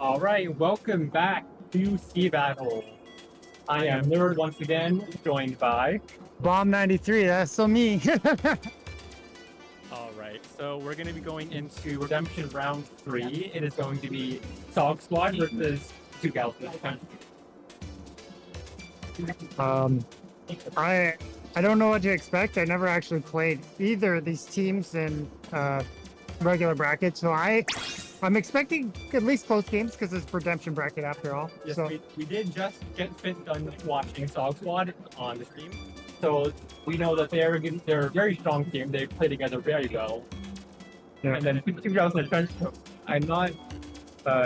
All right, welcome back to SeaBATTLE. I am Nerd once again, joined by. Bomb 93, that's so me. All right, so we're going to be going into Redemption Round 3. It is going to be Dog Squad versus two Galaxies. I don't know what to expect. I never actually played either of these teams in regular brackets, so I'm expecting at least close games because it's redemption bracket after all. Yes, so we did just get done watching Dog Squad on the stream, so we know that they're a very strong team. They play together very well. Yeah. And then two Galaxies in Trenchcoat. I'm not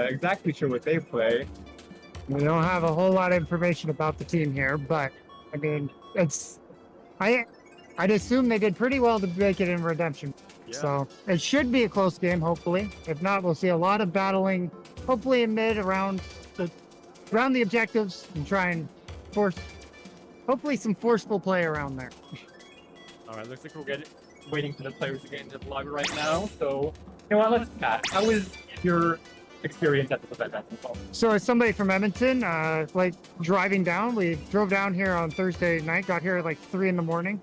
exactly sure what they play. we don't have a whole lot of information about the team here, but I mean, I'd assume they did pretty well to make it in redemption. Yeah. So it should be a close game, hopefully. If not, we'll see a lot of battling, hopefully in mid around the objectives and try and hopefully some forceful play around there. All right, looks like we're waiting for the players to get into the lobby right now. So, you know what, let's chat. How was your experience at this event? So as somebody from Edmonton, like driving down, we drove down here on Thursday night, got here at like 3 in the morning.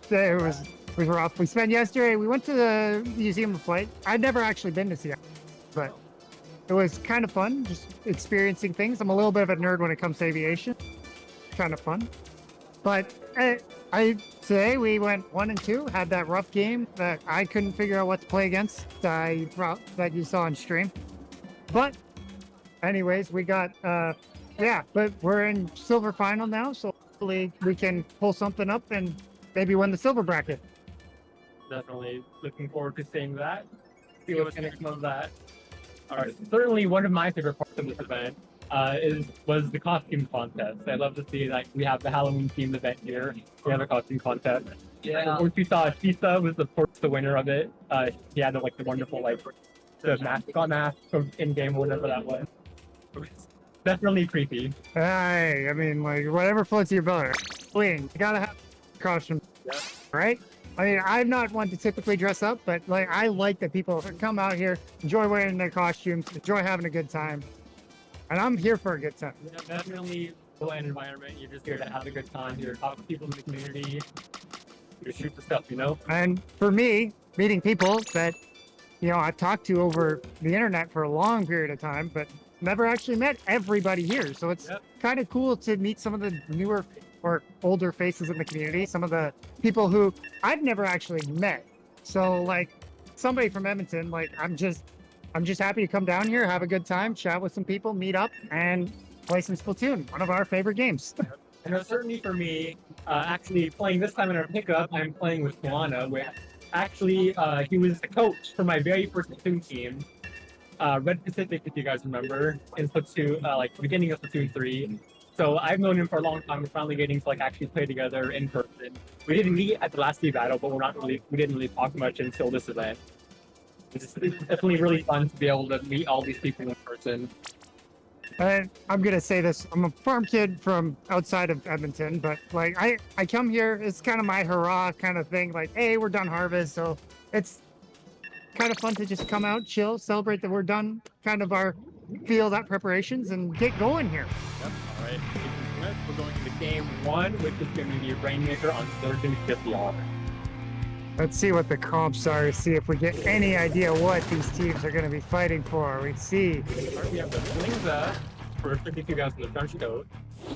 It was rough. We spent yesterday, we went to the Museum of Flight. I'd never actually been to Seattle, but it was kind of fun, just experiencing things. I'm a little bit of a nerd when it comes to aviation. Kind of fun. But today we went 1 and 2, had that rough game that I couldn't figure out what to play against that you saw on stream. But anyways, we got, but we're in silver final now, so hopefully we can pull something up and maybe win the silver bracket. Definitely looking forward to seeing that. See what's going to come of that. All right, certainly one of my favorite parts of this event was the costume contest. I love to see that we have the Halloween themed event here. We have a costume contest. Yeah. Of course, we saw Shisa was of course the winner of it. He had the wonderful the mascot mask from in-game, whatever that was. Definitely creepy. Hey, I mean, whatever floats your boat. You gotta have costume, right? I mean, I'm not one to typically dress up, but I like that people come out here, enjoy wearing their costumes, enjoy having a good time. And I'm here for a good time. Yeah, definitely a an environment. You're just here to have a good time. You're talking to people in the community. You shoot the stuff, you know? And for me, meeting people that, I've talked to over the internet for a long period of time, but never actually met everybody here. So it's kind of cool to meet some of the newer or older faces in the community, some of the people who I've never actually met. So somebody from Edmonton, I'm just happy to come down here, have a good time, chat with some people, meet up, and play some Splatoon, one of our favorite games. And certainly for me, actually playing this time in our pickup, I'm playing with Moana, where actually he was the coach for my very first Splatoon team, Red Pacific, if you guys remember, in Splatoon, beginning of Splatoon 3. So I've known him for a long time. We're finally getting to actually play together in person. We didn't meet at the last SeaBATTLE, but we didn't really talk much until this event. It's definitely really fun to be able to meet all these people in person. And I'm gonna say this: I'm a farm kid from outside of Edmonton, but I come here. It's kind of my hurrah kind of thing. Hey, we're done harvest, so it's kind of fun to just come out, chill, celebrate that we're done, kind of our field out preparations, and get going here. Yep. All right. We're going into game 1, which is going to be Rainmaker on Surgeon 50 Honor. Let's see what the comps are, see if we get any idea what these teams are going to be fighting for. We see. Right, we have the Blingza for 52 guys in the Trenchcoat.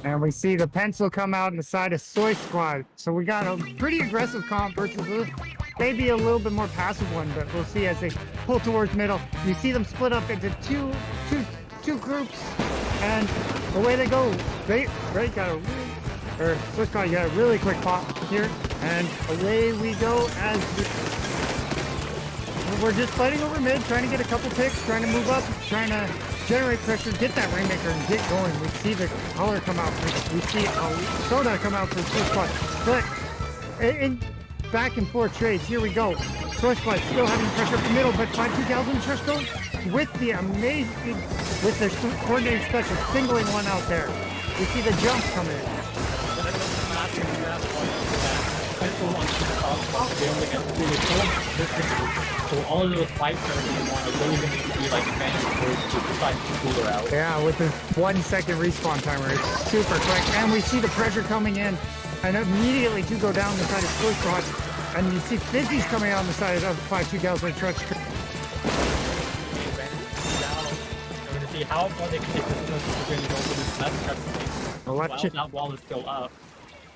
And we see the pencil come out on the side of Soy Squad. So we got a pretty aggressive comp versus maybe a little bit more passive one, but we'll see as they pull towards middle. You see them split up into two groups, and away they go. Soy Squad got a really quick pop here. And away we go as we're just fighting over mid, trying to get a couple picks, trying to move up, trying to generate pressure, get that Rainmaker and get going. We see the color come out. We see Soda come out for Soy Squad. But in back and forth trades, here we go. Soy Squad still having pressure up the middle, but 5 2 in Trenchcoat with the amazing, with their coordinating special, singling one out there. We see the jump coming in. be able to get through the so all of those fights that are going to want are really going to be like advantage to decide to cooler out. Yeah, with the 1 second respawn timer, it's super quick. And we see the pressure coming in, and immediately to go down the side of Toy Squad. And you see Fizzy's coming on the side of 5-2 Gals with Trenchcoat. We're going to see how far they can take this. We're going to go for this left checkpoint. The left check. That wall is still up.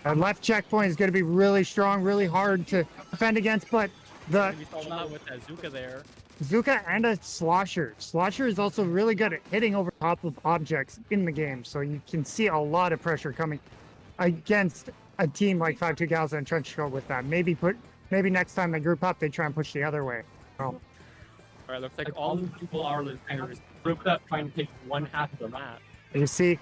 That left checkpoint is going to be really strong, really hard to defend against, but the We saw that with Zuka there. Zuka and a Slosher. Slosher is also really good at hitting over top of objects in the game, so you can see a lot of pressure coming against a team like 5-2 Gals and Trenchcoat with that. Maybe next time they group up, they try and push the other way. Oh. All right, looks like all the people are kind of just grouped up trying to take one half of the map. You see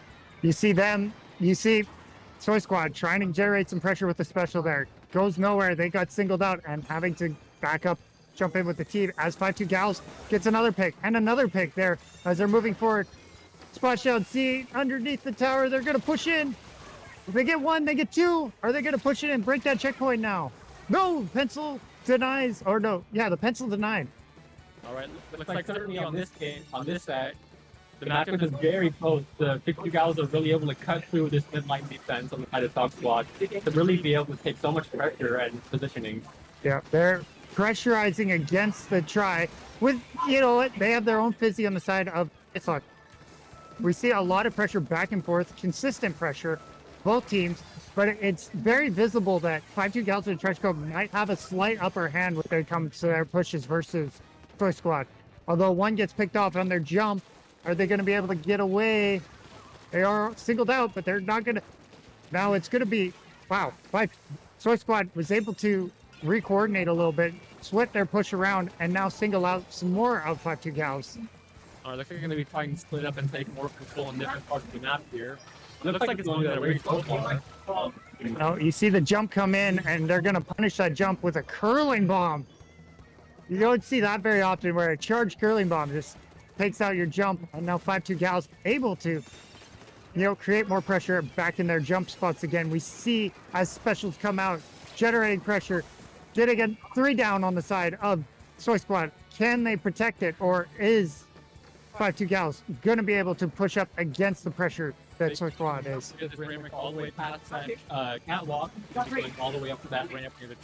Soy Squad trying to generate some pressure with the special there. Goes nowhere. They got singled out and having to back up, jump in with the team as 5-2 Gals gets another pick and another pick there as they're moving forward. Splash down C underneath the tower. They're going to push in. If they get one, they get two. Are they going to push it and break that checkpoint now? No, pencil denies. Or no, yeah, the pencil denied. All right, looks like certainly on this game, on this set, the matchup is very close. The 52 Gals are really able to cut through this mid-line defense on the side of Dog Squad to really be able to take so much pressure and positioning. Yeah, they're pressurizing against the try with, you know what, they have their own Fizzy on the side of Islok. We see a lot of pressure back and forth, consistent pressure, both teams, but it's very visible that 5-2 Gals and Trenchcoat might have a slight upper hand when it comes to their pushes versus Toy Squad. Although one gets picked off on their jump, are they going to be able to get away? They are singled out, but they're not going to. Now it's going to be, wow, Toy Squad was able to re-coordinate a little bit, split their push around, and now single out some more of 5-2 Gals. Looks like they're going to be trying to split up and take more control in different parts of the map here. Looks like it's going to be a very close one. Now you see the jump come in, and they're going to punish that jump with a curling bomb. You don't see that very often, where a charged curling bomb just takes out your jump, and now 5-2 Gals able to, create more pressure back in their jump spots again. We see as specials come out, generating pressure, getting a 3 down on the side of Soy Squad. Can they protect it, or is 5-2 Gals going to be able to push up against the pressure that Soy Squad is? All the way past that catwalk, going all the way up to that ramp near the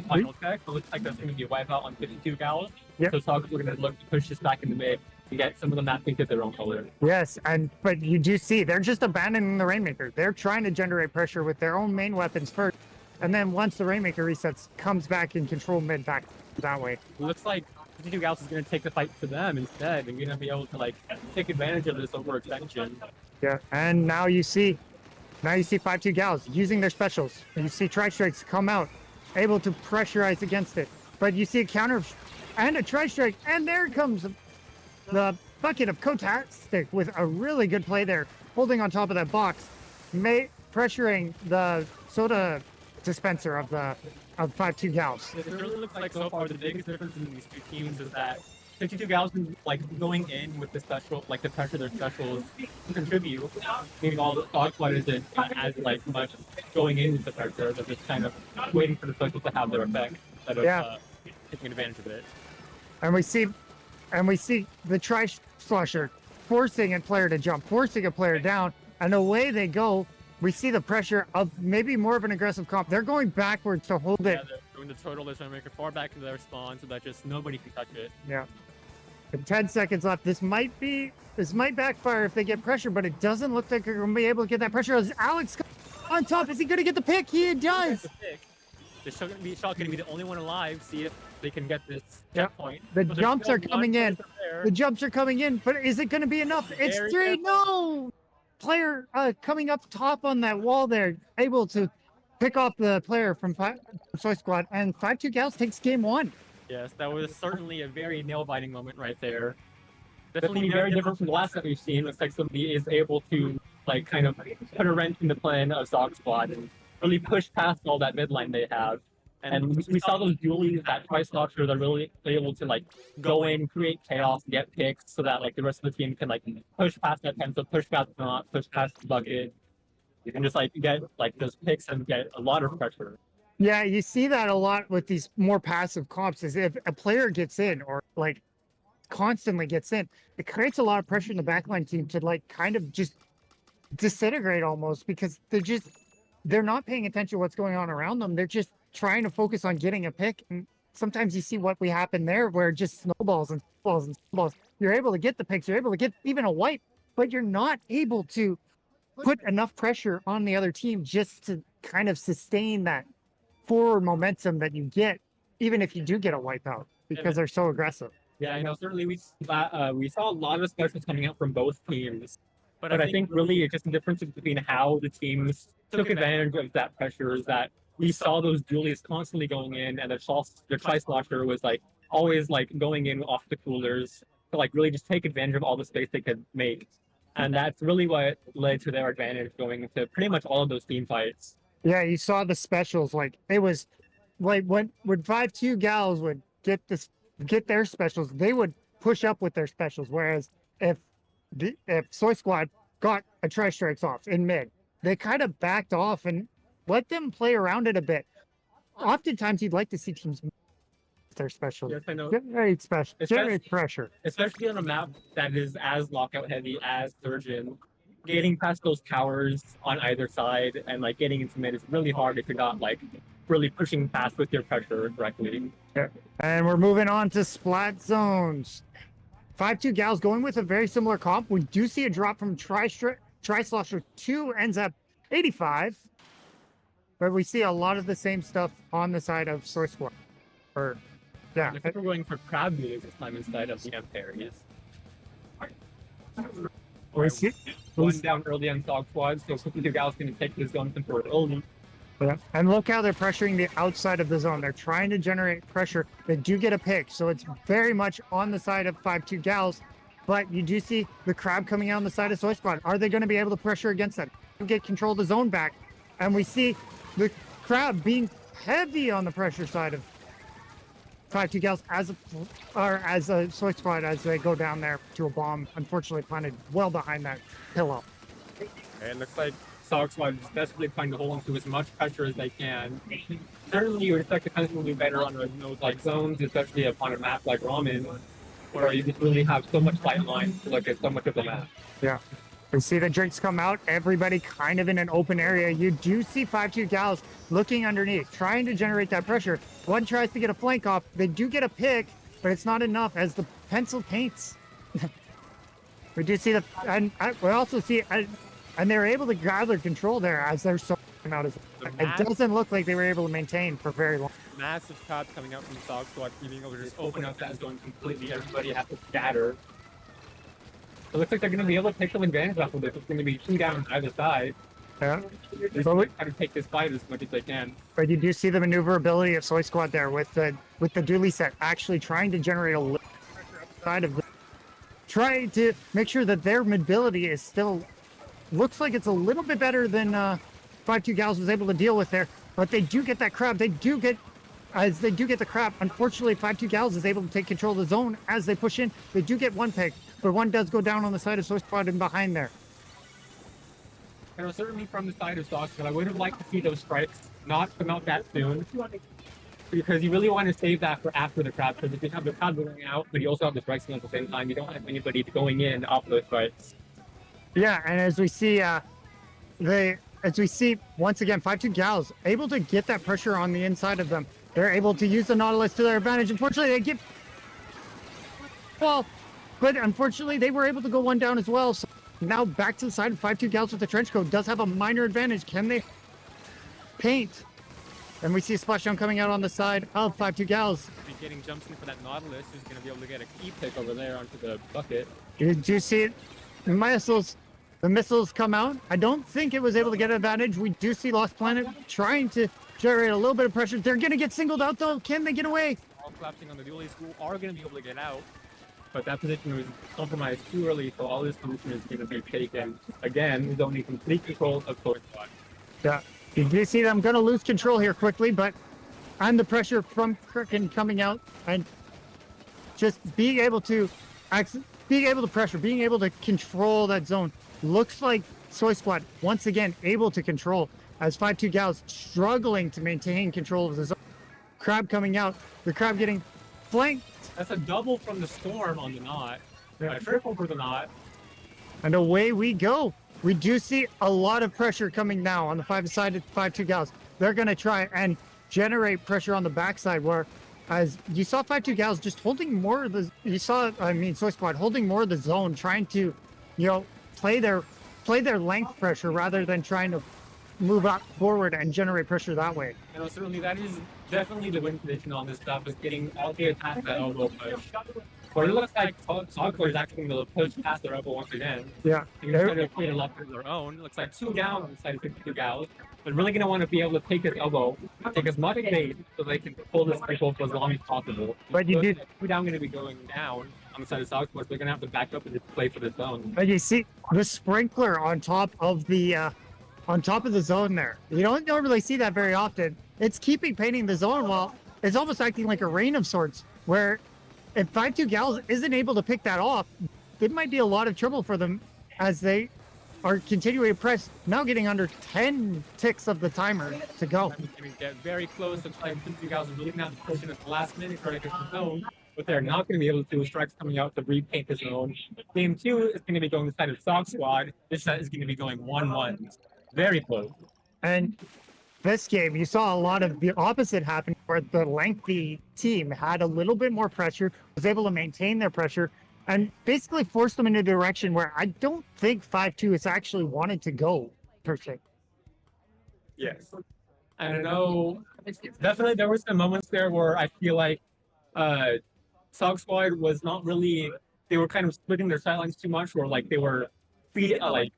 final check. It looks like there's going to be a wipeout on 52 Gals. Yep. So Sogs are going to look to push this back in the mid and get some of the map into their own color. Yes, but you do see they're just abandoning the Rainmaker. They're trying to generate pressure with their own main weapons first, and then once the Rainmaker resets, comes back and control mid back that way. It looks like 52 Gals is going to take the fight to them instead, and going to be able to take advantage of this overextension. Yeah, and now you see 5-2 Gals using their specials. And you see Tri-Strikes come out, able to pressurize against it. But you see a counter and a Tri-Strike, and there comes the bucket of Kotastic with a really good play there, holding on top of that box, pressuring the soda dispenser of 5-2 Gals. It really looks like so far the biggest difference in these two teams is that 52 Gals is going in with the special, the pressure their specials contribute, meaning all the Dog Squad isn't as much going in with the pressure. They're just kind of waiting for the specials to have their effect instead of taking advantage of it. And we see the Tri-Slusher forcing a player to jump, forcing a player down, and away they go. We see the pressure of maybe more of an aggressive comp. They're going backwards to hold it. Yeah, they're doing the total. They're trying to make it far back to their spawn so that just nobody can touch it. Yeah. With 10 seconds left, this might backfire if they get pressure, but it doesn't look like they're going to be able to get that pressure. Is Alex on top? Is he going to get the pick? He does. The shot going to be the only one alive. See if they can get this checkpoint. The jumps are coming in. The jumps are coming in, but is it going to be enough? It's 3. No! Player coming up top on that wall there, able to pick off the player from Soy Squad, and 5-2 Gals takes game 1. Yes, that was certainly a very nail-biting moment right there. Definitely very different from the last that we've seen. Looks like somebody is able to kind of put a wrench in the plan of Dog Squad and really push past all that midline they have. And we saw those dualies that Tri-Stalker that are really able to go in, create chaos, get picks so that the rest of the team can push past that pencil, push past the knot, push past the bucket, and just get those picks and get a lot of pressure. Yeah, you see that a lot with these more passive comps. Is if a player gets in or like constantly gets in, it creates a lot of pressure in the backline team to like kind of just disintegrate almost because they're not paying attention to what's going on around them. They're just trying to focus on getting a pick. And sometimes you see what we happen there where it just snowballs and snowballs and snowballs. You're able to get the picks, you're able to get even a wipe, but you're not able to put enough pressure on the other team just to kind of sustain that forward momentum that you get, even if you do get a wipeout because they're so aggressive. Yeah, I know. Certainly, we saw a lot of specials coming out from both teams, but I think really it's just the difference between how the teams took advantage of that pressure is that we saw those duelies constantly going in, and the Tri Slosher was like always like going in off the coolers to like really just take advantage of all the space they could make, and that's really what led to their advantage going into pretty much all of those team fights. Yeah, you saw the specials. Like it was like when 5-2 gals would get their specials, they would push up with their specials. Whereas if Soy Squad got a Tri Strikes off in mid, they kind of backed off and let them play around it a bit. Oftentimes, you'd like to see teams their specials. Yes, I know. Generate special, generate pressure. Especially on a map that is as lockout heavy as Surgeon. Getting past those towers on either side and like getting into mid is really hard if you're not like really pushing past with your pressure correctly. Yeah. And we're moving on to splat zones. 5-2 gals going with a very similar comp. We do see a drop from Tri-Slosher 2 ends up 85. But we see a lot of the same stuff on the side of Source Squad. Or yeah. I think we're going for crab meals this time instead of the Amperius. One down early on Dog Squad, so 52 gals going to take this zone control early. Yeah. And look how they're pressuring the outside of the zone. They're trying to generate pressure. They do get a pick, so it's very much on the side of 5-2 gals. But you do see the crab coming out on the side of Soy Squad. Are they going to be able to pressure against that? Get control of the zone back. And we see the crab being heavy on the pressure side of 5-2 gals as a Soy Squad as they go down there to a bomb. Unfortunately, planted well behind that pillow. It looks like Dog Squad is desperately trying to hold on to as much pressure as they can. Certainly, you would expect to constantly do better on those like zones, especially upon a map like Ramen, where you just really have so much light line to look at so much of the map. Yeah. We see the drinks come out, everybody kind of in an open area. You do see 5-2 gals looking underneath, trying to generate that pressure. One tries to get a flank off. They do get a pick, but it's not enough as the pencil paints. We do see we also see, and they're able to gather control there as they're so out. It doesn't look like they were able to maintain for very long. Massive cut coming out from the Dog Squad, being able to just open up that zone completely. Everybody has to scatter. It looks like they're going to be able to take some advantage off of this. It's going to be 2 down on either side. Yeah. They're going to try to take this fight as much as they can. But you do see the maneuverability of Soy Squad there with the dually set actually trying to generate a little pressure outside of trying to make sure that their mobility is still looks like it's a little bit better than 5-2 gals was able to deal with there. But they do get that crab. They do get the crab. Unfortunately, 5-2 gals is able to take control of the zone as they push in. They do get one pick, but one does go down on the side of Soy Squad and behind there. And certainly from the side of Dog Squad, I would have liked to see those strikes not come out that soon, because you really want to save that for after the crab. Because if you have the crab going out, but you also have the strikes at the same time, you don't have anybody going in off those strikes. Yeah, and as we see, once again, 5-2 gals able to get that pressure on the inside of them. They're able to use the Nautilus to their advantage. Unfortunately, they get well, but unfortunately, they were able to go one down as well. So now back to the side of 5-2 gals with the Trenchcoat does have a minor advantage. Can they paint? And we see a splashdown coming out on the side of 5-2 gals. And getting jumps in for that Nautilus, who's going to be able to get a key pick over there onto the bucket. Do you see it? The missiles come out. I don't think it was able to get an advantage. We do see Lost Planet trying to generate a little bit of pressure. They're going to get singled out, though. Can they get away? All collapsing on the duelies, who are going to be able to get out. But that position was compromised too early, so all this position is going to be taken. Again, he's only complete control of Soy Squad. Yeah. You do see them going to lose control here quickly, but on the pressure from Kirkin coming out and just being able to pressure, being able to control that zone. Looks like Soy Squad, once again, able to control. as 5-2 Gals struggling to maintain control of the zone. Crab coming out, the Crab getting flanked. That's a double from the Storm on the knot. A triple for the knot. And away we go. We do see a lot of pressure coming now on the 5-sided 5-2 Gals. They're going to try and generate pressure on the backside where, as you saw 5-2 Gals just holding more of the, Soy Squad holding more of the zone, trying to, play their length pressure rather than trying to move up forward and generate pressure that way. Certainly that is definitely the win condition on this stuff, is getting all the attacks at elbow push. But it looks like Sogcore is actually going to push past their elbow once again. Yeah. They're going to create a lot of their own. It looks like 2 down on the side of 52 Gals. But really going to want to be able to take this elbow, take as much bait so they can pull this cycle for as long as possible. But you did 2 down going to be going down on the side of Sogcore, so they're going to have to back up and just play for the zone. But you see the sprinkler on top of the zone there. You don't normally see that very often. It's keeping painting the zone while it's almost acting like a rain of sorts, where if 5-2 Gals isn't able to pick that off, it might be a lot of trouble for them as they are continuing to press, now getting under 10 ticks of the timer to go. I mean, get very close to like 52 Gals are really not pushing at the last minute trying to get the zone, but they're not going to be able to do strikes coming out to repaint the zone. Game 2 is going to be going the side of Sog Squad. This set is going to be going 1-1. Very close. And this game, you saw a lot of the opposite happen, where the lengthy team had a little bit more pressure, was able to maintain their pressure, and basically forced them in a direction where I don't think 5-2 has actually wanted to go, per se. Yes. I don't know. Definitely there were some moments there where I feel like Sog Squad was not really, they were kind of splitting their sidelines too much, or like they were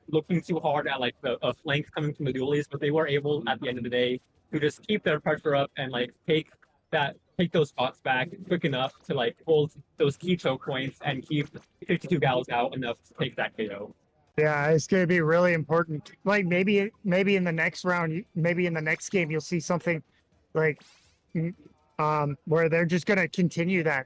looking too hard at like a flank coming from the duelies, but they were able at the end of the day to just keep their pressure up and like take those spots back quick enough to like hold those key choke points and keep 52 Gals out enough to take that KO. Yeah, it's going to be really important. Like maybe in the next round, maybe in the next game, you'll see something like where they're just going to continue that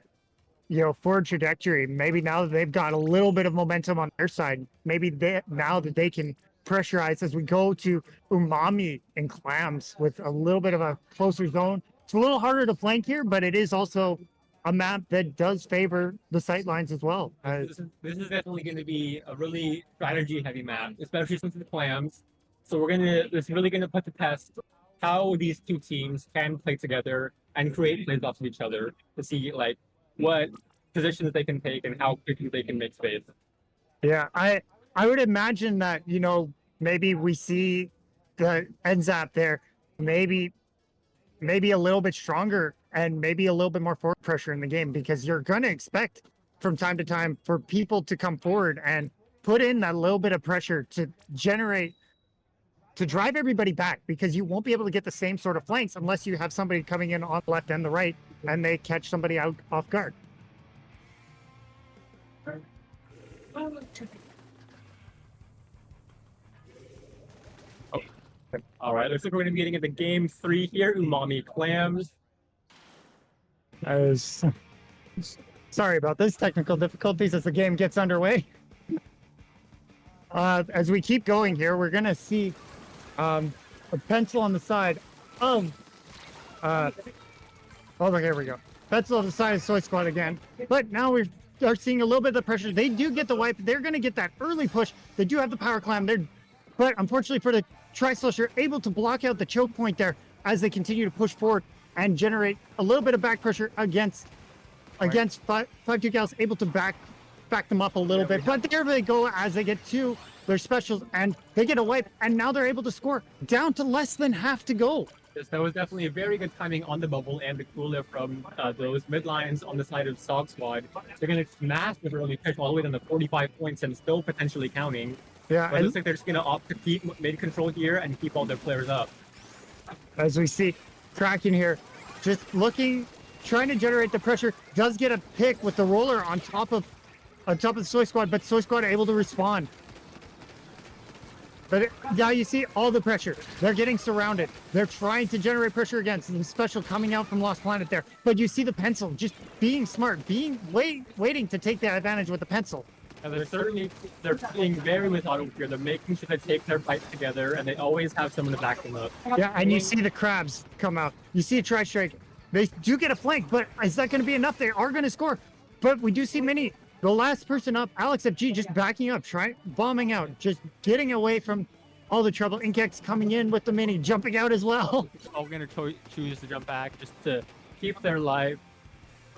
forward trajectory. Maybe now that they've got a little bit of momentum on their side, maybe now that they can pressurize as we go to Umami and Clams with a little bit of a closer zone. It's a little harder to flank here, but it is also a map that does favor the sight lines as well. This is definitely going to be a really strategy-heavy map, especially since it's Clams. So it's really going to put to test how these two teams can play together and create plays off of each other to see like what positions they can take and how quickly they can make space. Yeah, I would imagine that, maybe we see the NZAP there, maybe a little bit stronger and maybe a little bit more forward pressure in the game, because you're going to expect from time to time for people to come forward and put in that little bit of pressure to drive everybody back, because you won't be able to get the same sort of flanks unless you have somebody coming in on the left and the right and they catch somebody out off guard. All right, looks like we're going to be getting into game 3 here. Umami Clams. Sorry about this technical difficulties as the game gets underway. As we keep going here, we're going to see a pencil on the side of here we go. Pencil on the side of Soy Squad again. But now we are seeing a little bit of the pressure. They do get the wipe. They're going to get that early push. They do have the power clam. But unfortunately for the Tri-Slusher, able to block out the choke point there as they continue to push forward and generate a little bit of back pressure against 5-2 Gals, able to back them up a little bit. But there they go as they get to their specials and they get a wipe, and now they're able to score down to less than half to go. Yes, that was definitely a very good timing on the bubble and the cooler from those mid lines on the side of Sog Squad. They're going to smash the early pitch all the way down to 45 points and still potentially counting. Yeah, but it looks like they're just going to opt to keep mid control here and keep all their players up. As we see Kraken here, just trying to generate the pressure, does get a pick with the roller on top of the Soy Squad, but Soy Squad are able to respond. But now you see all the pressure. They're getting surrounded. They're trying to generate pressure against the special coming out from Lost Planet there. But you see the pencil just being smart, waiting to take that advantage with the pencil. And they're being very methodical here. They're making sure they take their fights together, and they always have someone to back them up. Yeah, and you see the crabs come out. You see a tri-strike. They do get a flank, but is that going to be enough? They are going to score. But we do see Mini, the last person up, Alex FG, just backing up, bombing out, just getting away from all the trouble. Inkex coming in with the Mini, jumping out as well. All going to choose to jump back just to keep their life.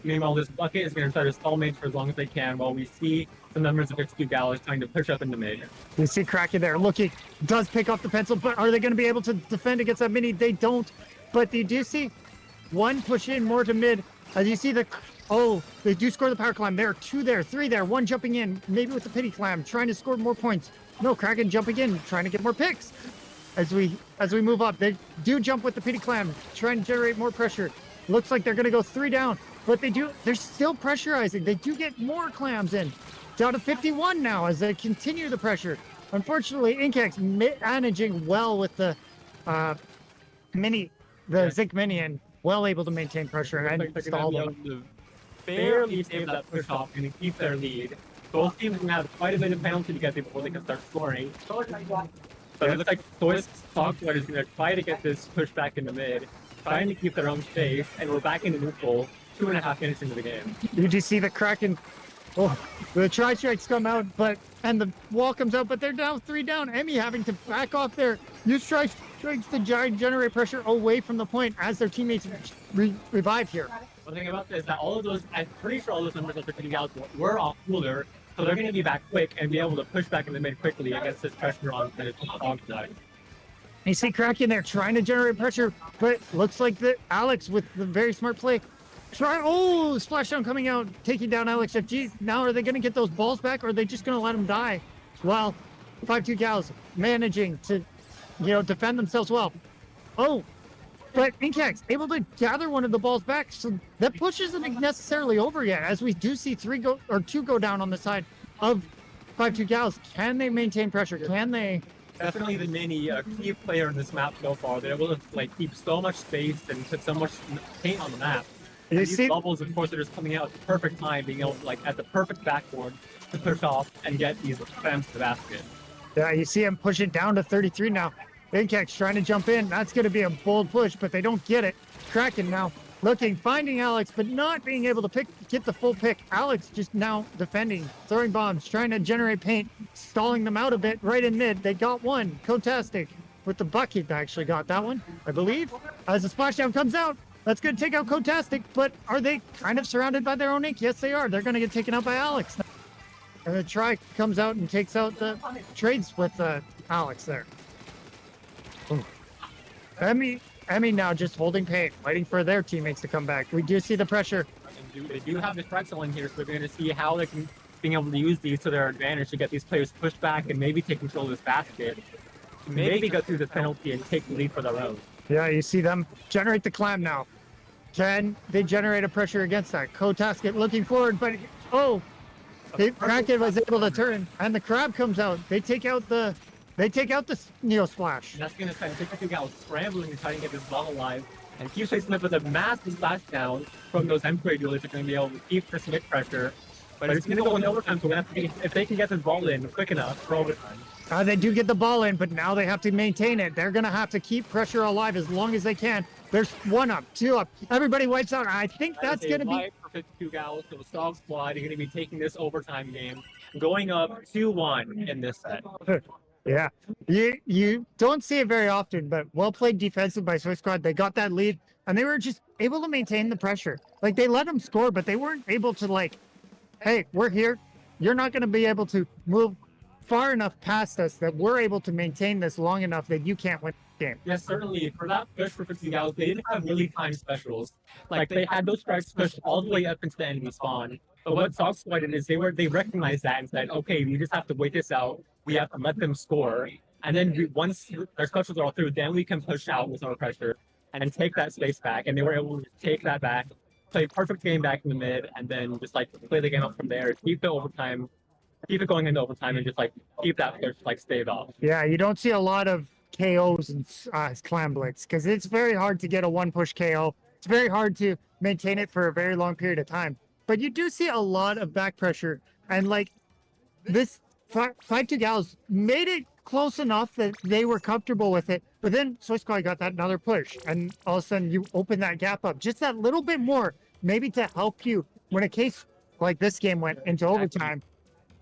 Meanwhile, this bucket is going to try to stall mid for as long as they can while we see some members of XQ Gallus trying to push up in the mid. You see Kraken there looking, does pick off the pencil, but are they going to be able to defend against that Mini? They don't. But you do see one push in more to mid. As you see they do score the power climb. There are 2 there, 3 there, 1 jumping in, maybe with the pity climb, trying to score more points. No, Kraken jumping in, trying to get more picks. As we move up, they do jump with the pity climb, trying to generate more pressure. Looks like they're going to go 3 down. But they're still pressurizing. They do get more clams in. Down to 51 now as they continue the pressure. Unfortunately, Inkex managing well with the Zinc Mini, and well able to maintain pressure and stall them. Barely save that push off and keep their lead. Both teams can have quite a bit of penalty to get there before they can start scoring. But it looks like Socksquad is going to try to get this push back in the mid, trying to keep their own space, and we're back into neutral. 2.5 minutes into the game. Did you see the Kraken? Oh, the tri-strikes come out, and the wall comes out, but they're now 3 down. Emmy having to back off there. Use tri-strikes to generate pressure away from the point as their teammates revive here. One thing about this is that I'm pretty sure all those numbers of the Gals were off cooler, so they're going to be back quick and be able to push back in the mid quickly against this pressure on the dog side. You see Kraken there trying to generate pressure, but looks like Alex with the very smart play. Splashdown coming out, taking down Alex FG. Now are they going to get those balls back, or are they just going to let him die? While 5-2 Gals managing to, defend themselves well. Oh, but Inkex able to gather one of the balls back, so that push isn't necessarily over yet, as we do see 2 go down on the side of 5-2 Gals. Can they maintain pressure? Can they? Definitely the Mini, a key player in this map so far. They're able to keep so much space and put so much paint on the map. These bubbles, of course, are just coming out at the perfect time, being able to, at the perfect backboard to push off and get these clams to the basket. Yeah, you see him push it down to 33 now. Inkex trying to jump in. That's going to be a bold push, but they don't get it. Kraken now finding Alex, but not being able to get the full pick. Alex just now defending, throwing bombs, trying to generate paint, stalling them out a bit right in mid. They got one. Kotastic with the bucket actually got that one, I believe. As the splashdown comes out, that's going to take out Kotastic, but are they kind of surrounded by their own ink? Yes, they are. They're going to get taken out by Alex. And the try comes out and takes out the trades with Alex there. Ooh. Emmy now just holding paint, waiting for their teammates to come back. We do see the pressure. They do have this pretzel in here, so we're going to see how they can being able to use these to their advantage to get these players pushed back and maybe take control of this basket. Maybe go through this penalty and take the lead for their own. Yeah, you see them generate the clam now. Can they generate a pressure against that? Kotasket looking forward, but Kraken was able to turn, and the crab comes out. They take out the Neo Splash. And that's going to send 52 Gals scrambling to try and get this ball alive. And keep chasing up with a massive splashdown from those Emperor duelists are going to be able to keep this mid pressure. But it's going to go in overtime, so we're going to have to, if they can get this ball in quick enough for overtime. They do get the ball in, but now they have to maintain it. They're going to have to keep pressure alive as long as they can. There's 1 up, 2 up. Everybody wipes out. I think that's going to be... For 52 Gals, so the Socksquad are going to be taking this overtime game, going up 2-1 in this set. Yeah, you don't see it very often, but well played defensive by SoySquad. They got that lead, and they were just able to maintain the pressure. They let them score, but they weren't able to hey, we're here. You're not going to be able to move far enough past us that we're able to maintain this long enough that you can't win the game. Yes, certainly. For that push for 50 Gals, they didn't have really timed specials. They had those strikes pushed all the way up into the enemy spawn. But what Socksquad did is they recognized that and said, okay, we just have to wait this out. We have to let them score. And then once their specials are all through, then we can push out with our pressure and take that space back. And they were able to take that back, play a perfect game back in the mid, and then just play the game up from there, keep it going into overtime, and just keep that push staved off. Yeah, you don't see a lot of KOs in Clam Blitz because it's very hard to get a 1-push KO. It's very hard to maintain it for a very long period of time. But you do see a lot of back pressure, and this 5-2 Gals made it close enough that they were comfortable with it, but then Soy Squad got that another push, and all of a sudden you open that gap up just that little bit more, maybe to help you when a case like this game went into overtime,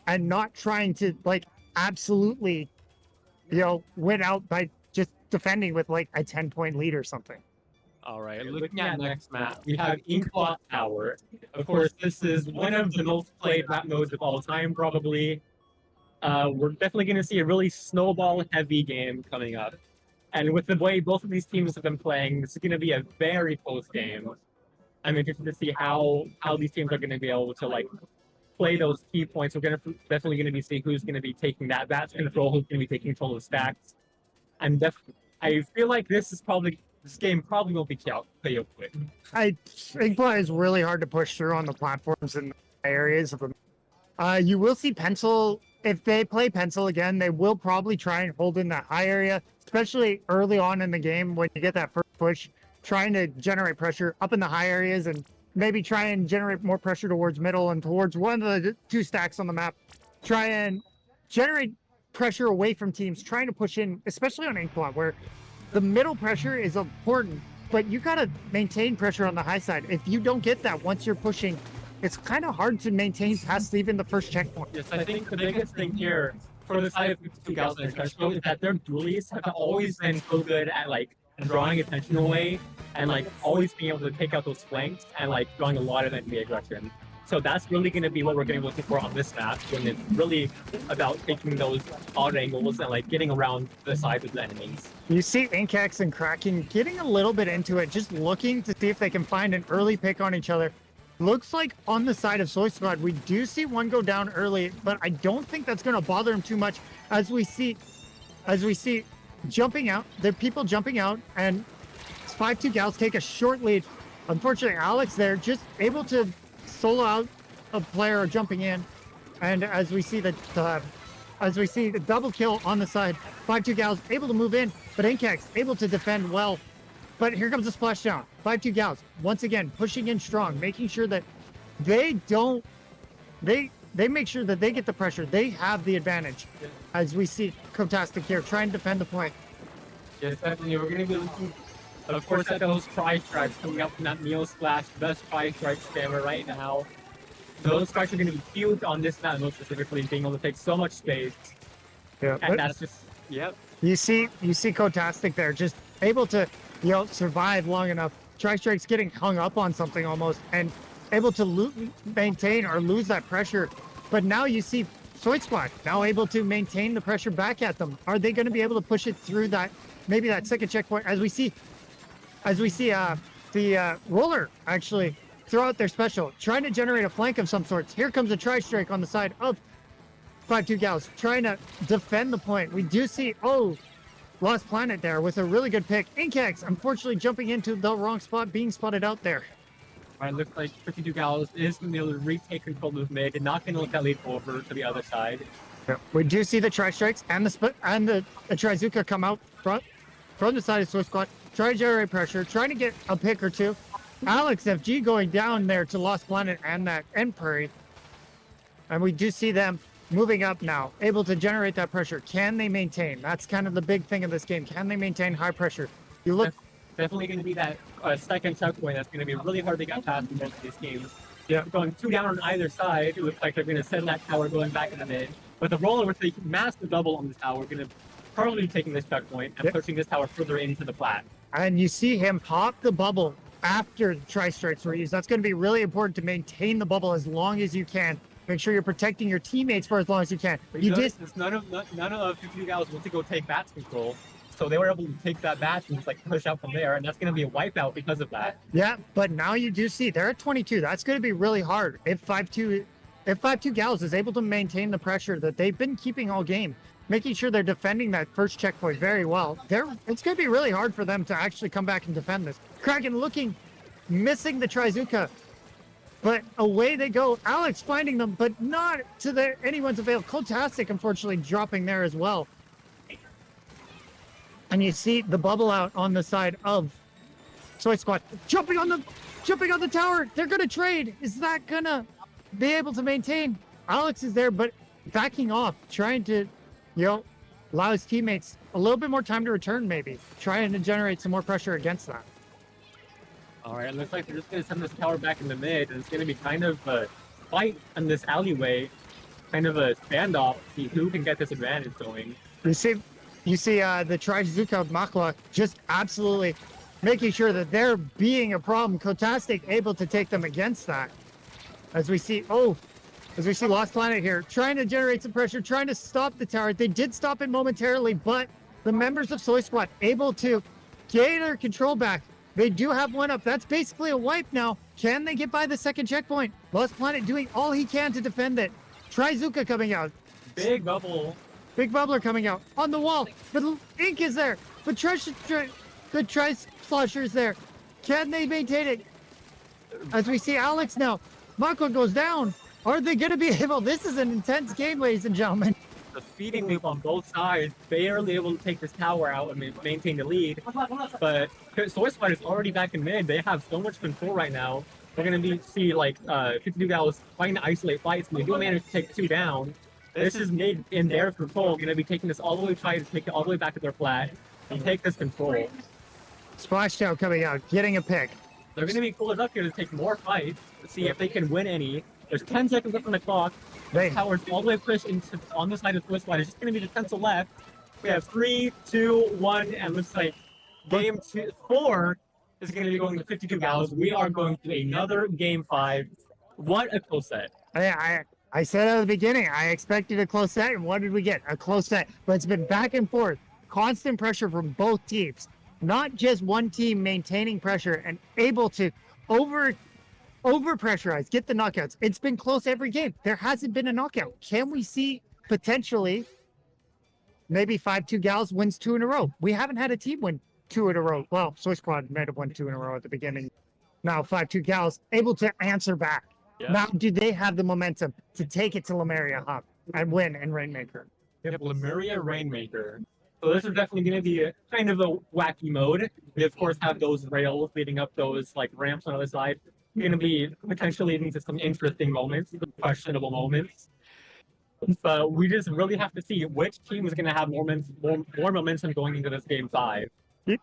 and not trying to like absolutely, win out by just defending with like a 10-point lead or something. All right, looking at next map, we have Inkblot Tower. Of course, this is one of the most played map modes of all time, probably. We're definitely going to see a really snowball-heavy game coming up. And with the way both of these teams have been playing, this is going to be a very close game. I'm interested to see how these teams are going to be able to like play those key points. We're definitely going to be seeing who's going to be taking that batsman control, who's going to be taking control of stacks. I feel like this game probably won't be KO quick. I think it's really hard to push through on the platforms in the areas of them. You will see Pencil. If they play Pencil again, they will probably try and hold in that high area, especially early on in the game when you get that first push, trying to generate pressure up in the high areas and maybe try and generate more pressure towards middle and towards one of the two stacks on the map. Try and generate pressure away from teams trying to push in, especially on Inkblot, where the middle pressure is important, but you got to maintain pressure on the high side. If you don't get that once you're pushing, it's kind of hard to maintain past even the first checkpoint. Yes, I think the biggest thing here for the side of 52 Gals and Trenchcoat is that their duelies have always been so good at like drawing attention away and like always being able to take out those flanks and like drawing a lot of enemy aggression. So that's really going to be what we're going to be looking for on this map, when it's really about taking those odd angles and like getting around the sides of the enemies. You see Inkex and Kraken getting a little bit into it, just looking to see if they can find an early pick on each other. Looks like on the side of Soy Squad, we do see one go down early, but I don't think that's going to bother him too much as we see jumping out, the people jumping out, and 5-2 Gals take a short lead. Unfortunately, Alex there just able to solo out a player jumping in, and as we see the double kill on the side, 5-2 Gals able to move in, but Inkex able to defend well. But here comes a splashdown. 5-2 Gals once again pushing in strong, making sure that they make sure that they get the pressure. They have the advantage. As we see Kotastic here trying to defend the point. Yes, definitely. We're going to be looking, of course, at those try strikes coming up from that Neo Splash, best try strike scammer right now. Those strikes are going to be huge on this map, most specifically, being able to take so much space. Yeah, and that's just, yep. You see Kotastic there, just able to survive long enough. Tri-Strike's getting hung up on something almost, and able to maintain or lose that pressure. But now you see Soy Squad now able to maintain the pressure back at them. Are they going to be able to push it through that, maybe that second checkpoint? As we see the roller actually throw out their special, trying to generate a flank of some sorts. Here comes a Tri-Strike on the side of 5-2 Gals, trying to defend the point. We do see, Lost Planet there with a really good pick. Inkex, unfortunately, jumping into the wrong spot, being spotted out there. It looks like 52 Gals is going to be able to retake control of mid and not going to let that lead over to the other side. Yeah. We do see the Tri-Strikes and the Trizuka come out from the side of Soy Squad, try to generate pressure, trying to get a pick or two. Alex FG going down there to Lost Planet and that End Prairie. And we do see them moving up now, able to generate that pressure. Can they maintain? That's kind of the big thing of this game. Can they maintain high pressure? You look definitely going to be that second checkpoint that's going to be really hard to get past in most of these games. Yeah, going 2 down on either side, it looks like they're going to send that tower going back in the mid. But the roller with the massive double on this tower, going to probably be taking this checkpoint and pushing this tower further into the plat. And you see him pop the bubble after the Tri-Strikes were used. That's going to be really important to maintain the bubble as long as you can. Make sure you're protecting your teammates for as long as you can. None of 52 Gals went to go take bats control, so they were able to take that bat and just like push out from there, and that's going to be a wipeout because of that. Yeah, but now you do see they're at 22. That's going to be really hard if 5-2 Gals is able to maintain the pressure that they've been keeping all game, making sure they're defending that first checkpoint very well. It's going to be really hard for them to actually come back and defend this. Kraken missing the Trizuka. But away they go. Alex finding them, but not to anyone's avail. Kotastic, unfortunately, dropping there as well. And you see the bubble out on the side of Soy Squad. Jumping on the tower. They're going to trade. Is that going to be able to maintain? Alex is there, but backing off, trying to, allow his teammates a little bit more time to return, maybe trying to generate some more pressure against that. All right, looks like they're just going to send this tower back in the mid, and it's going to be kind of a fight in this alleyway, kind of a standoff to see who can get this advantage going. You see the Trizuka Makwa just absolutely making sure that they're being a problem. Kotastic able to take them against that. As we see Lost Planet here, trying to generate some pressure, trying to stop the tower. They did stop it momentarily, but the members of Soy Squad able to gain their control back. They do have one up. That's basically a wipe now. Can they get by the second checkpoint? Lost Planet doing all he can to defend it. Trizuka coming out. Big bubble. Big bubbler coming out on the wall. But Ink is there. But the Tri-Flusher is there. Can they maintain it? As we see Alex now. Mako goes down. Are they going to be able? This is an intense game, ladies and gentlemen. The feeding loop on both sides, barely able to take this tower out and maintain the lead. But Soy Squad is already back in mid. They have so much control right now. We're going to see like 52 guys trying to isolate fights, and they do manage to take 2 down. This is mid in their control. Going to be taking this all the way, trying to take it all the way back to their flat and take this control. Splashdown coming out, getting a pick. They're going to be cool enough here to take more fights, to see if they can win any. There's 10 seconds left on the clock. The tower's all the way pushed into on the side of Swiss Squad. It's just going to be the pencil left. We have 3, 2, 1, and looks like game 4 is going to be going to 52 gals. We are going to another game 5. What a close set. I said at the beginning, I expected a close set, and what did we get? A close set. But it's been back and forth. Constant pressure from both teams. Not just one team maintaining pressure and able to over pressurize, get the knockouts. It's been close every game. There hasn't been a knockout. Can we see potentially maybe 5-2 gals wins 2 in a row? We haven't had a team win 2 in a row. Well, Soy Squad might have won 2 in a row at the beginning. Now 5-2 gals able to answer back. Yeah. Now do they have the momentum to take it to Lemuria Hub and win in Rainmaker? Yep, Lemuria Rainmaker. So this is definitely going to be a kind of a wacky mode. We of course have those rails leading up those like ramps on the other side. Going to be potentially leading to some interesting moments, some questionable moments. But we just really have to see which team is going to have more momentum going into this game 5.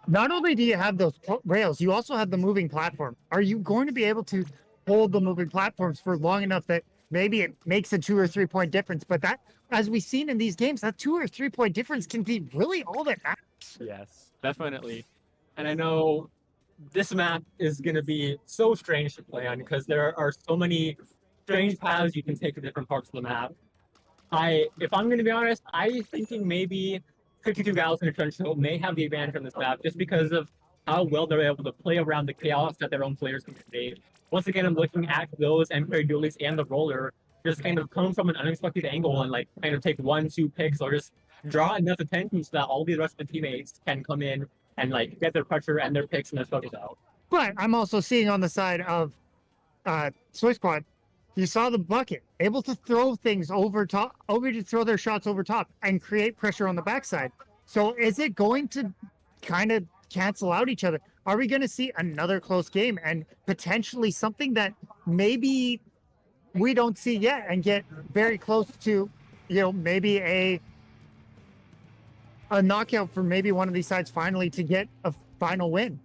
Not only do you have those rails, you also have the moving platform. Are you going to be able to hold the moving platforms for long enough that maybe it makes a 2 or 3 point difference? But that, as we've seen in these games, that 2 or 3 point difference can be really all that matters. Yes, definitely. And I know this map is going to be so strange to play on because there are so many strange paths you can take to different parts of the map. If I'm going to be honest, I'm thinking maybe 52 gals in a Trenchcoat may have the advantage on this map just because of how well they're able to play around the chaos that their own players can create. Once again, I'm looking at those Empire Duelists and the Roller just kind of come from an unexpected angle and like kind of take 1-2 picks or just draw enough attention so that all the rest of the teammates can come in and like get their pressure and their picks and their focus out. But I'm also seeing on the side of Soy Squad, you saw the bucket able to throw things over to throw their shots over top and create pressure on the backside. So is it going to kind of cancel out each other? Are we going to see another close game and potentially something that maybe we don't see yet and get very close to, maybe a knockout for maybe one of these sides finally to get a final win?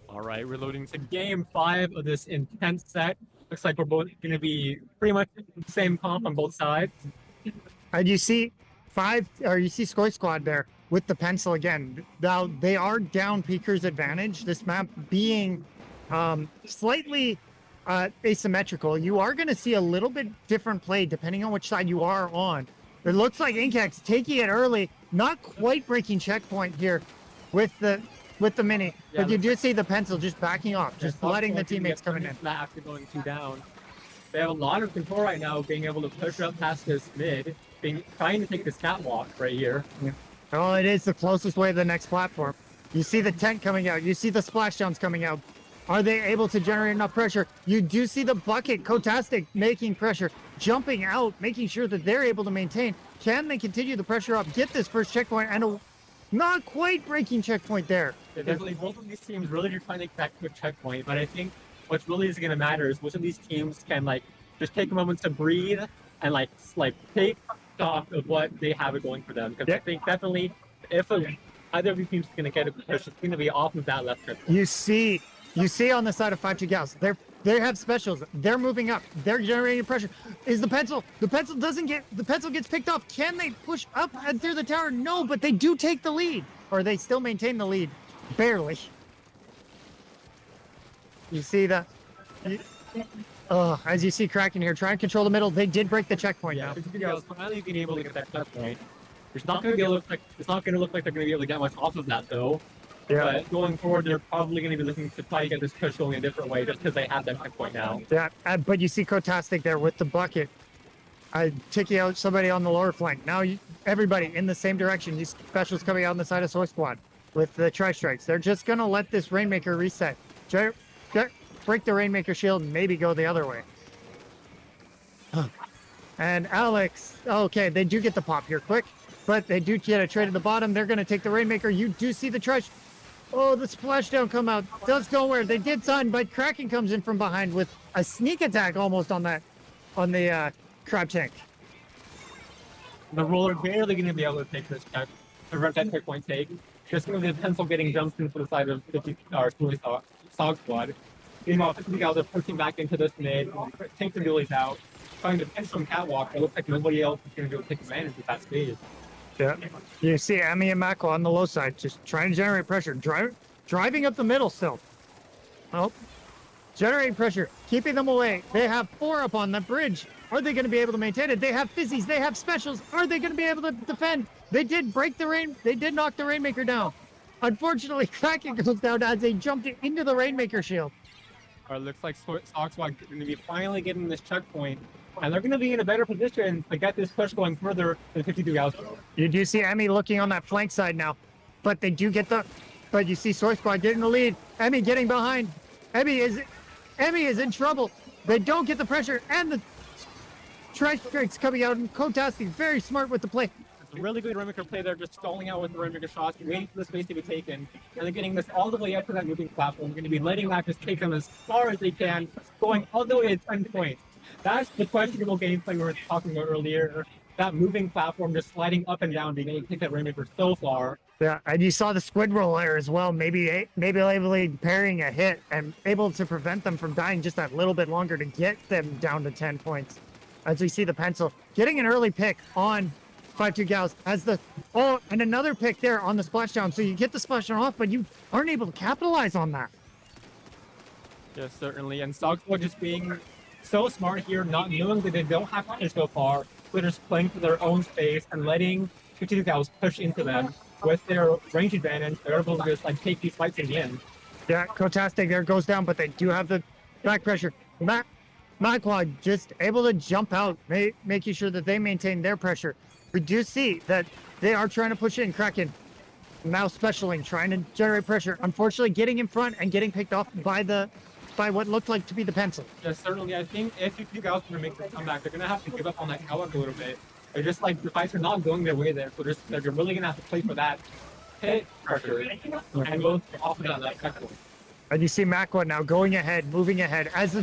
All right, we're loading to game 5 of this intense set. Looks like we're both going to be pretty much the same comp on both sides. And you see Soy Squad there with the pencil again. Now they are down Peeker's advantage. This map being slightly asymmetrical. You are going to see a little bit different play depending on which side you are on. It looks like Inkex taking it early, not quite breaking checkpoint here with the mini, but you do see the pencil just backing off, just letting the teammates come in. After going 2 down, they have a lot of control right now, being able to push up past this mid, trying to take this catwalk right here. Yeah. Oh, it is the closest way to the next platform. You see the tent coming out. You see the splashdowns coming out. Are they able to generate enough pressure? You do see the bucket, Kotastic making pressure, jumping out, making sure that they're able to maintain. Can they continue the pressure up, get this first checkpoint, and not quite breaking checkpoint there? Yeah, definitely, both of these teams really are trying to get back to a checkpoint, but I think what's really is going to matter is which of these teams can like just take a moment to breathe and like take shocked of what they have it going for them. Because I think definitely if either of these teams is going to get a push, it's going to be off of that left trip. You see on the side of 5-2 Gals, they have specials. They're moving up. They're generating pressure. Is the pencil? The pencil gets picked off. Can they push up and through the tower? No, but they do take the lead, or they still maintain the lead, barely. You see that? As you see Kraken here, trying to control the middle. They did break the checkpoint now. Yeah, finally being able to get that checkpoint. It's not going to look like they're going to be able to get much off of that though. Yeah. But going forward, they're probably going to be looking to try to get this push going a different way, just because they have that checkpoint now. Yeah, but you see Kotastic there with the bucket, taking out somebody on the lower flank. Now everybody in the same direction. These specials coming out on the side of Soy Squad with the tri-strikes. They're just going to let this Rainmaker reset. Break the Rainmaker shield and maybe go the other way. And Alex, okay, they do get the pop here quick, but they do get a trade at the bottom. They're going to take the Rainmaker. You do see the trash. Oh, the splashdown come out. Does go where they did sign, but Kraken comes in from behind with a sneak attack almost on the crab tank. The roller barely going to be able to take this check, prevent that checkpoint take. Just going to be the pencil getting jumped into the side of 50 Sog Squad. Meanwhile, 50 Gals are pushing back into this mid, take the dualies out, trying to pinch some catwalk. It looks like nobody else is going to be able to take advantage of that stage. Yeah. You see Emmy and Mako on the low side, just trying to generate pressure. Driving up the middle still. Oh. Generating pressure, keeping them away. They have 4 up on the bridge. Are they going to be able to maintain it? They have fizzies, they have specials. Are they going to be able to defend? They did break the rain. They did knock the Rainmaker down. Unfortunately, Kraken goes down as they jumped into the Rainmaker shield. It looks like Sog Squad going to be finally getting this checkpoint, and they're going to be in a better position to get this push going further than 52 Gals. You do see Emmy looking on that flank side now, but they do get but you see Soy Squad getting the lead. Emmy getting behind. Emmy is in trouble. They don't get the pressure, and the tri-strikes coming out, and Kotastic very smart with the play. It's a really good Rainmaker play there, just stalling out with the Rainmaker shots, waiting for the space to be taken, and then getting this all the way up to that moving platform. We're going to be letting that just take them as far as they can, going all the way to 10 points. That's the questionable gameplay we were talking about earlier. That moving platform just sliding up and down, being able to take that Rainmaker so far. Yeah, and you saw the squid roll there as well, maybe able parrying a hit and able to prevent them from dying just that little bit longer to get them down to 10 points. As we see the pencil getting an early pick on 5-2 Gals as and another pick there on the splashdown. So you get the splashdown off, but you aren't able to capitalize on that. Yes, certainly. And Sog Squad just being so smart here, not knowing that they don't have to go far. They're just playing for their own space and letting 52 Gals push into them with their range advantage. They're able to just take these fights in the end. Yeah, Kotastic there goes down, but they do have the back pressure. Macquad just able to jump out, making sure that they maintain their pressure. We do see that they are trying to push in. Kraken now specialing, trying to generate pressure. Unfortunately, getting in front and getting picked off by what looked like to be the pencil. Yes, certainly. I think if you guys want to make this comeback, they're going to have to give up on that catwalk a little bit. They're just the fights are not going their way there, so they're really going to have to play for that hit pressure and go off of that catwalk. And you see Macquad now going ahead, moving ahead as a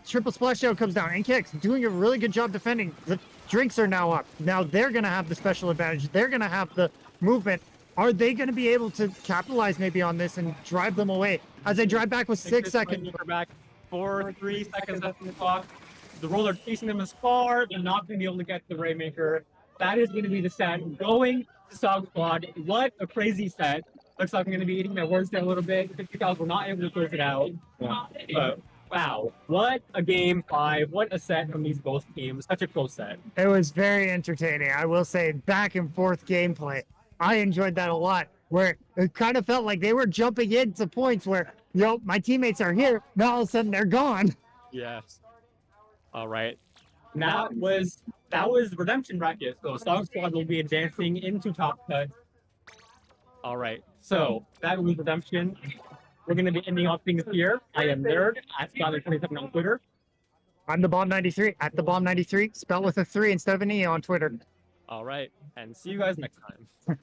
triple splashdown comes down and kicks, doing a really good job defending. The drinks are now up. Now they're going to have the special advantage. They're going to have the movement. Are they going to be able to capitalize maybe on this and drive them away? As they drive back with 6 seconds. Back 3 seconds left on the clock. The roller chasing them as far. They're not going to be able to get the Rainmaker. That is going to be the set. Going to Sog Squad. What a crazy set. Looks like I'm going to be eating my words there a little bit. 50 Gals were not able to close it out. But wow, what a game 5. What a set from these both teams. Such a close set. It was very entertaining. I will say, back and forth gameplay. I enjoyed that a lot, where it kind of felt like they were jumping into points where, my teammates are here. Now all of a sudden they're gone. Yes. All right. That was Redemption Bracket. So Sog Squad will be advancing into Top Cut. All right. So that was Redemption. We're going to be ending off things here. I am Nerd at Skyler27 on Twitter. I'm the Bomb93 at the Bomb93, spelled with a 3 instead of an E on Twitter. All right. And see you guys next time.